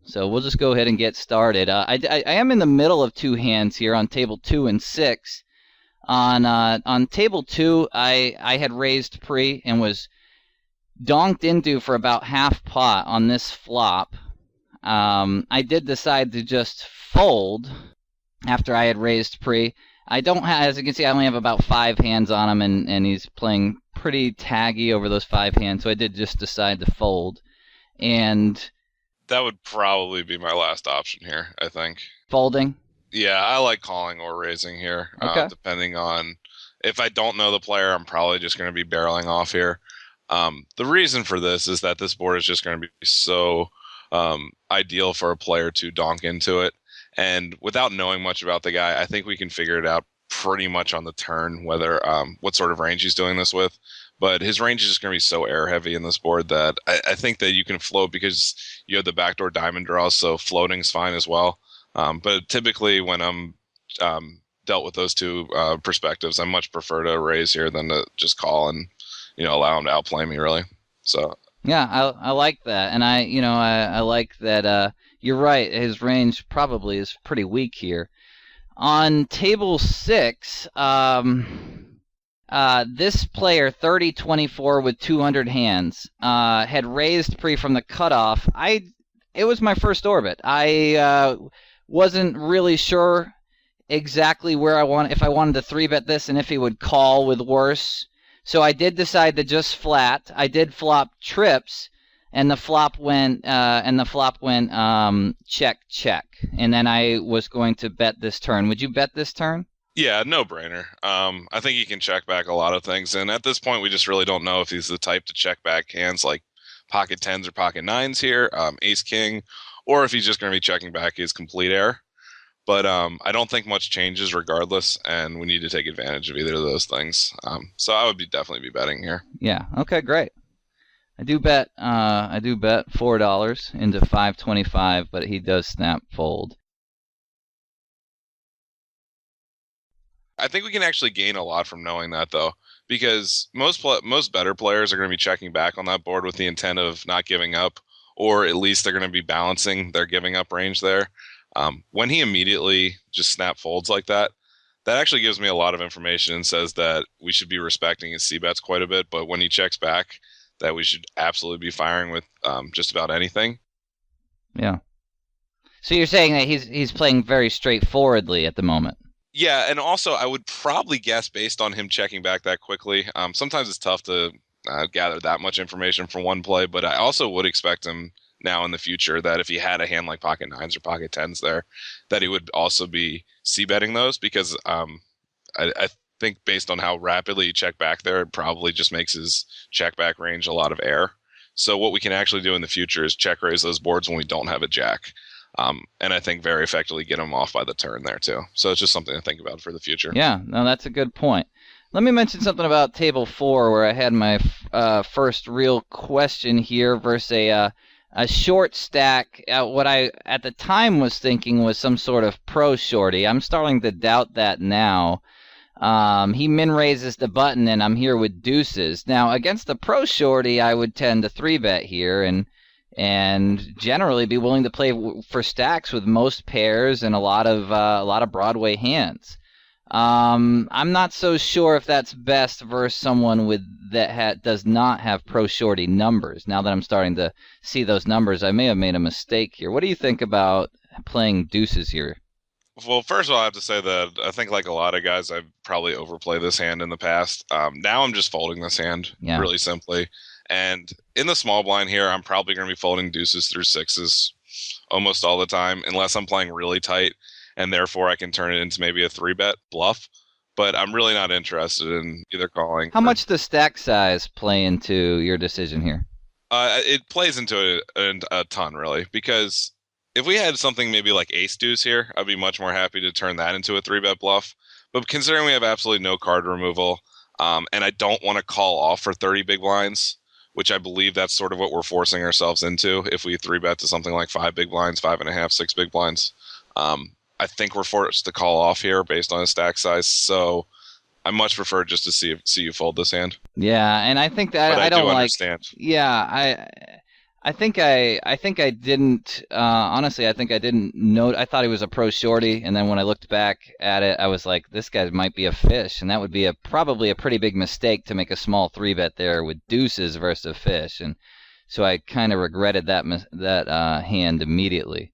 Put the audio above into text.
So we'll just go ahead and get started. I am in the middle of two hands here on table 2 and 6. On table 2, I had raised pre and was donked into for about half pot on this flop. I did decide to just fold after I had raised pre. I don't have, as you can see, I only have about 5 hands on him, and he's playing pretty taggy over those 5 hands, so I did just decide to fold. And that would probably be my last option here, I think. Folding? Yeah, I like calling or raising here, okay. Depending on... If I don't know the player, I'm probably just going to be barreling off here. The reason for this is that this board is just going to be so ideal for a player to donk into it. And without knowing much about the guy, I think we can figure it out pretty much on the turn, whether what sort of range he's doing this with. But his range is just going to be so air heavy in this board that I think that you can float because you have the backdoor diamond draws, so floating's fine as well. But typically when I'm dealt with those two perspectives, I much prefer to raise here than to just call and allow him to outplay me, really. So yeah, I like that, and I like that. You're right. His range probably is pretty weak here. On table 6, this player, 30-24 with 200 hands, had raised pre from the cutoff. It was my first orbit. I wasn't really sure exactly if I wanted to 3-bet this and if he would call with worse. So I did decide to just flat. I did flop trips, and the flop went check check. And then I was going to bet this turn. Would you bet this turn? Yeah, no brainer. I think he can check back a lot of things, and at this point we just really don't know if he's the type to check back hands like pocket 10s or pocket 9s here, ace king, or if he's just going to be checking back his complete air. But I don't think much changes regardless, and we need to take advantage of either of those things. So I would definitely be betting here. Yeah. Okay. Great. I do bet $4 into 525, but he does snap fold. I think we can actually gain a lot from knowing that, though, because most better players are going to be checking back on that board with the intent of not giving up, or at least they're going to be balancing their giving up range there. When he immediately just snap folds like that, that actually gives me a lot of information and says that we should be respecting his c-bets quite a bit. But when he checks back, that we should absolutely be firing with just about anything. Yeah. So you're saying that he's playing very straightforwardly at the moment. Yeah, and also I would probably guess based on him checking back that quickly. Sometimes it's tough to gather that much information from one play, but I also would expect him now in the future that if he had a hand like pocket 9s or pocket 10s there, that he would also be c-betting those, because I think based on how rapidly you check back there, it probably just makes his check back range a lot of air. So what we can actually do in the future is check raise those boards when we don't have a jack. And I think very effectively get him off by the turn there too. So it's just something to think about for the future. Yeah, no, that's a good point. Let me mention something about table 4 where I had my first real question here versus a short stack. What I at the time was thinking was some sort of pro shorty. I'm starting to doubt that now. He min raises the button and I'm here with deuces. Now against the pro shorty, I would tend to 3-bet here and generally be willing to play for stacks with most pairs and a lot of Broadway hands. I'm not so sure if that's best versus someone that does not have pro shorty numbers. Now that I'm starting to see those numbers, I may have made a mistake here. What do you think about playing deuces here? Well, first of all, I have to say that I think like a lot of guys, I've probably overplayed this hand in the past. Now I'm just folding this hand really simply. And in the small blind here, I'm probably going to be folding deuces through 6s almost all the time, unless I'm playing really tight, and therefore I can turn it into maybe a 3-bet bluff. But I'm really not interested in either calling. How much does stack size play into your decision here? It plays into it a ton, really, because if we had something maybe like ace deuce here, I'd be much more happy to turn that into a 3-bet bluff. But considering we have absolutely no card removal, and I don't want to call off for 30 big blinds, which I believe that's sort of what we're forcing ourselves into if we 3-bet to something like 5 big blinds, 5.5, 6 big blinds. I think we're forced to call off here based on his stack size, so I much prefer just to see you fold this hand. Yeah, and I think that but I don't do like. Understand. Yeah, I think I didn't honestly. I think I didn't know. I thought he was a pro shorty, and then when I looked back at it, I was like, this guy might be a fish, and that would be probably a pretty big mistake to make a small 3-bet there with deuces versus a fish, and so I kind of regretted that hand immediately.